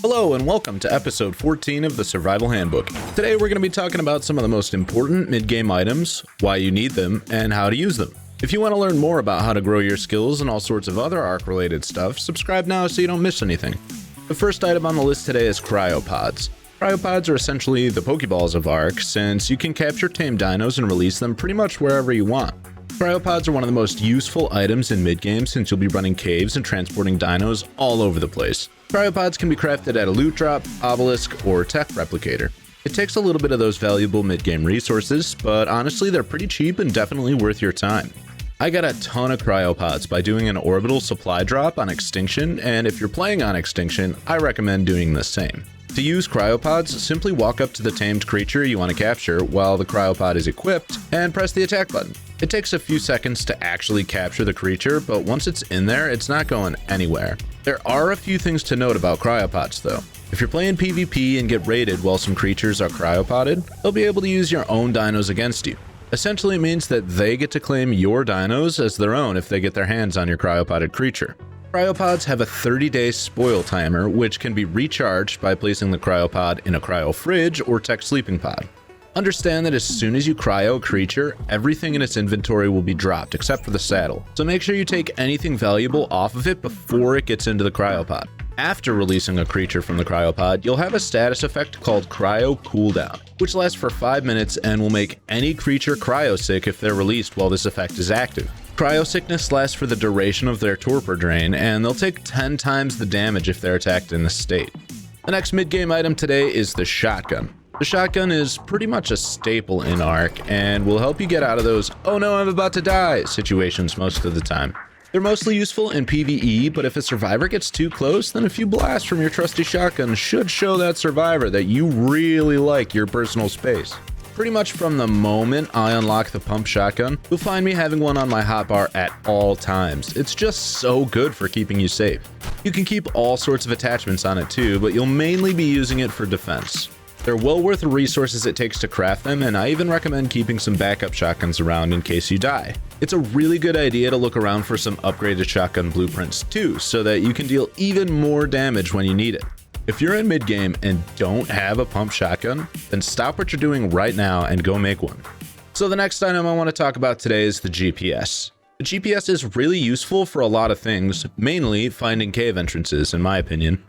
Hello and welcome to episode 14 of the Survival Handbook. Today we're going to be talking about some of the most important mid-game items, why you need them, and how to use them. If you want to learn more about how to grow your skills and all sorts of other Ark-related stuff, subscribe now so you don't miss anything. The first item on the list today is Cryopods. Cryopods are essentially the Pokeballs of Ark, since you can capture tame dinos and release them pretty much wherever you want. Cryopods are one of the most useful items in mid-game since you'll be running caves and transporting dinos all over the place. Cryopods can be crafted at a loot drop, obelisk, or tech replicator. It takes a little bit of those valuable mid-game resources, but honestly they're pretty cheap and definitely worth your time. I got a ton of cryopods by doing an orbital supply drop on Extinction, and if you're playing on Extinction, I recommend doing the same. To use cryopods, simply walk up to the tamed creature you want to capture while the cryopod is equipped and press the attack button. It takes a few seconds to actually capture the creature, but once it's in there, it's not going anywhere. There are a few things to note about cryopods though. If you're playing PvP and get raided while some creatures are cryopoded, they'll be able to use your own dinos against you. Essentially it means that they get to claim your dinos as their own if they get their hands on your cryopoded creature. Cryopods have a 30-day spoil timer, which can be recharged by placing the cryopod in a cryo fridge or tech sleeping pod. Understand that as soon as you cryo a creature, everything in its inventory will be dropped except for the saddle, so make sure you take anything valuable off of it before it gets into the cryopod. After releasing a creature from the cryopod, you'll have a status effect called Cryo Cooldown, which lasts for 5 minutes and will make any creature cryosick if they're released while this effect is active. Cryosickness lasts for the duration of their torpor drain, and they'll take 10 times the damage if they're attacked in this state. The next mid-game item today is the shotgun. The shotgun is pretty much a staple in Ark and will help you get out of those "oh no, I'm about to die" situations most of the time. They're mostly useful in PvE, but if a survivor gets too close, then a few blasts from your trusty shotgun should show that survivor that you really like your personal space. Pretty much from the moment I unlock the pump shotgun, you'll find me having one on my hotbar at all times. It's just so good for keeping you safe. You can keep all sorts of attachments on it too, but you'll mainly be using it for defense. They're well worth the resources it takes to craft them, and I even recommend keeping some backup shotguns around in case you die. It's a really good idea to look around for some upgraded shotgun blueprints too, so that you can deal even more damage when you need it. If you're in mid-game and don't have a pump shotgun, then stop what you're doing right now and go make one. So the next item I want to talk about today is the GPS. The GPS is really useful for a lot of things, mainly finding cave entrances in my opinion.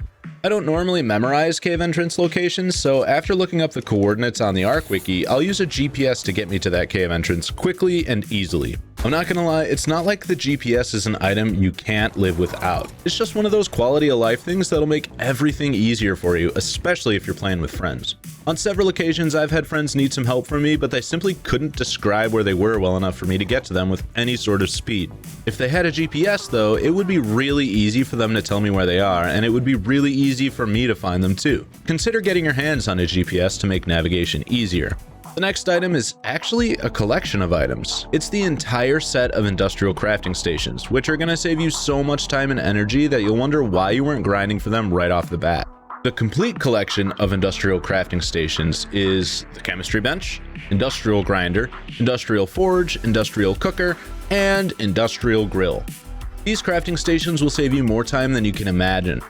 I don't normally memorize cave entrance locations, so after looking up the coordinates on the Ark Wiki, I'll use a GPS to get me to that cave entrance quickly and easily. I'm not gonna lie, it's not like the GPS is an item you can't live without. It's just one of those quality of life things that'll make everything easier for you, especially if you're playing with friends. On several occasions, I've had friends need some help from me, but they simply couldn't describe where they were well enough for me to get to them with any sort of speed. If they had a GPS though, it would be really easy for them to tell me where they are, and it would be really easy for me to find them too. Consider getting your hands on a GPS to make navigation easier. The next item is actually a collection of items. It's the entire set of industrial crafting stations, which are going to save you so much time and energy that you'll wonder why you weren't grinding for them right off the bat. The complete collection of industrial crafting stations is the chemistry bench, industrial grinder, industrial forge, industrial cooker, and industrial grill. These crafting stations will save you more time than you can imagine.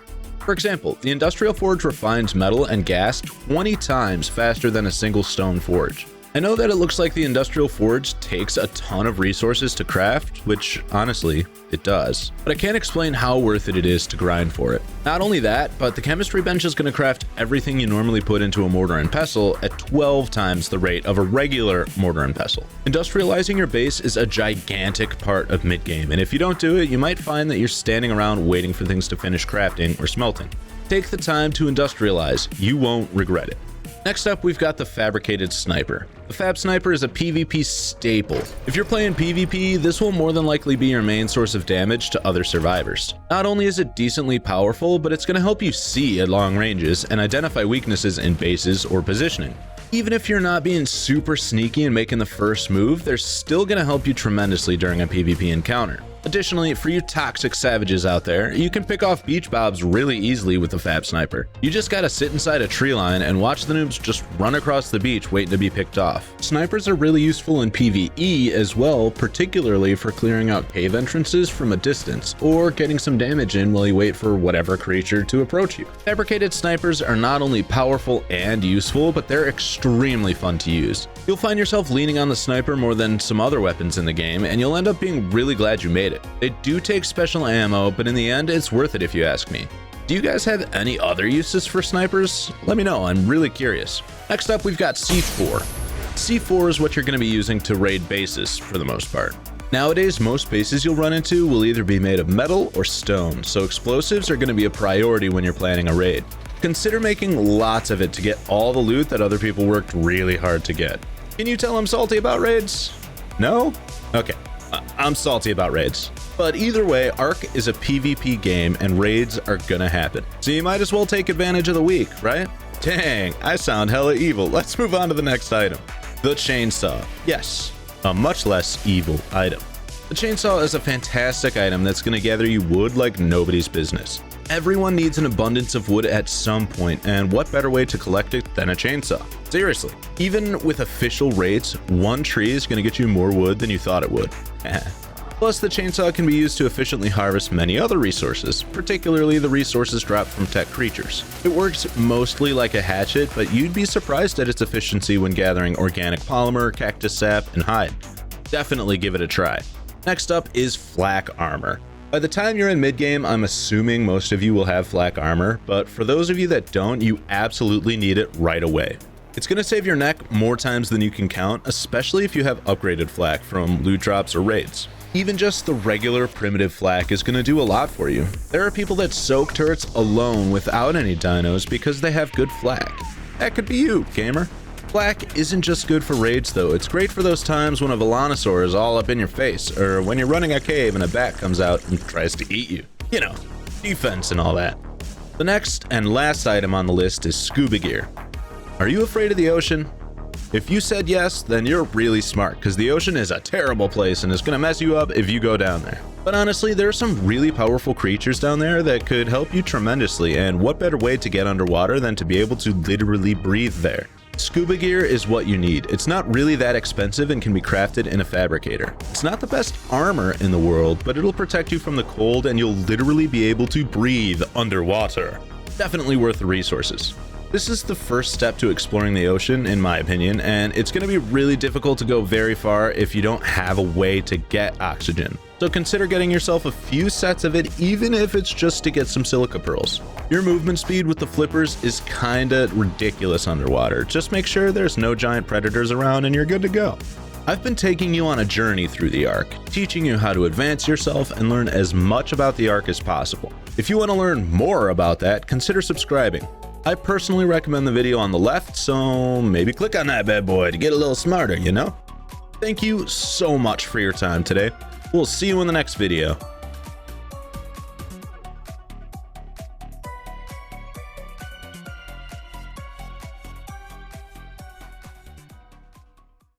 For example, the industrial forge refines metal and gas 20 times faster than a single stone forge. I know that it looks like the industrial forge takes a ton of resources to craft, which honestly, it does, but I can't explain how worth it is to grind for it. Not only that, but the chemistry bench is going to craft everything you normally put into a mortar and pestle at 12 times the rate of a regular mortar and pestle. Industrializing your base is a gigantic part of mid-game, and if you don't do it, you might find that you're standing around waiting for things to finish crafting or smelting. Take the time to industrialize, you won't regret it. Next up, we've got the Fabricated Sniper. The Fab Sniper is a PvP staple. If you're playing PvP, this will more than likely be your main source of damage to other survivors. Not only is it decently powerful, but it's going to help you see at long ranges and identify weaknesses in bases or positioning. Even if you're not being super sneaky and making the first move, they're still going to help you tremendously during a PvP encounter. Additionally, for you toxic savages out there, you can pick off beach bobs really easily with the Fab Sniper. You just gotta sit inside a tree line and watch the noobs just run across the beach waiting to be picked off. Snipers are really useful in PvE as well, particularly for clearing out cave entrances from a distance, or getting some damage in while you wait for whatever creature to approach you. Fabricated snipers are not only powerful and useful, but they're extremely fun to use. You'll find yourself leaning on the sniper more than some other weapons in the game, and you'll end up being really glad you made it. They do take special ammo, but in the end, it's worth it if you ask me. Do you guys have any other uses for snipers? Let me know, I'm really curious. Next up, we've got C4. C4 is what you're going to be using to raid bases for the most part. Nowadays, most bases you'll run into will either be made of metal or stone, so explosives are going to be a priority when you're planning a raid. Consider making lots of it to get all the loot that other people worked really hard to get. Can you tell I'm salty about raids? No? Okay. I'm salty about raids. But either way, Ark is a PvP game and raids are gonna happen. So you might as well take advantage of the week, right? Dang, I sound hella evil. Let's move on to the next item. The chainsaw. Yes, a much less evil item. The chainsaw is a fantastic item that's gonna gather you wood like nobody's business. Everyone needs an abundance of wood at some point, and what better way to collect it than a chainsaw? Seriously, even with official rates, one tree is going to get you more wood than you thought it would. Plus, the chainsaw can be used to efficiently harvest many other resources, particularly the resources dropped from tech creatures. It works mostly like a hatchet, but you'd be surprised at its efficiency when gathering organic polymer, cactus sap, and hide. Definitely give it a try. Next up is flak armor. By the time you're in mid-game, I'm assuming most of you will have flak armor, but for those of you that don't, you absolutely need it right away. It's going to save your neck more times than you can count, especially if you have upgraded flak from loot drops or raids. Even just the regular primitive flak is going to do a lot for you. There are people that soak turrets alone without any dinos because they have good flak. That could be you, gamer. Flak isn't just good for raids though, it's great for those times when a Velonosaur is all up in your face, or when you're running a cave and a bat comes out and tries to eat you. You know, defense and all that. The next and last item on the list is scuba gear. Are you afraid of the ocean? If you said yes, then you're really smart, because the ocean is a terrible place and is going to mess you up if you go down there. But honestly, there are some really powerful creatures down there that could help you tremendously, and what better way to get underwater than to be able to literally breathe there? Scuba gear is what you need. It's not really that expensive and can be crafted in a fabricator. It's not the best armor in the world, but it'll protect you from the cold and you'll literally be able to breathe underwater. Definitely worth the resources. This is the first step to exploring the ocean, in my opinion, and it's going to be really difficult to go very far if you don't have a way to get oxygen. So consider getting yourself a few sets of it, even if it's just to get some silica pearls. Your movement speed with the flippers is kinda ridiculous underwater. Just make sure there's no giant predators around and you're good to go. I've been taking you on a journey through the Ark, teaching you how to advance yourself and learn as much about the Ark as possible. If you want to learn more about that, consider subscribing. I personally recommend the video on the left, so maybe click on that bad boy to get a little smarter, you know? Thank you so much for your time today. We'll see you in the next video.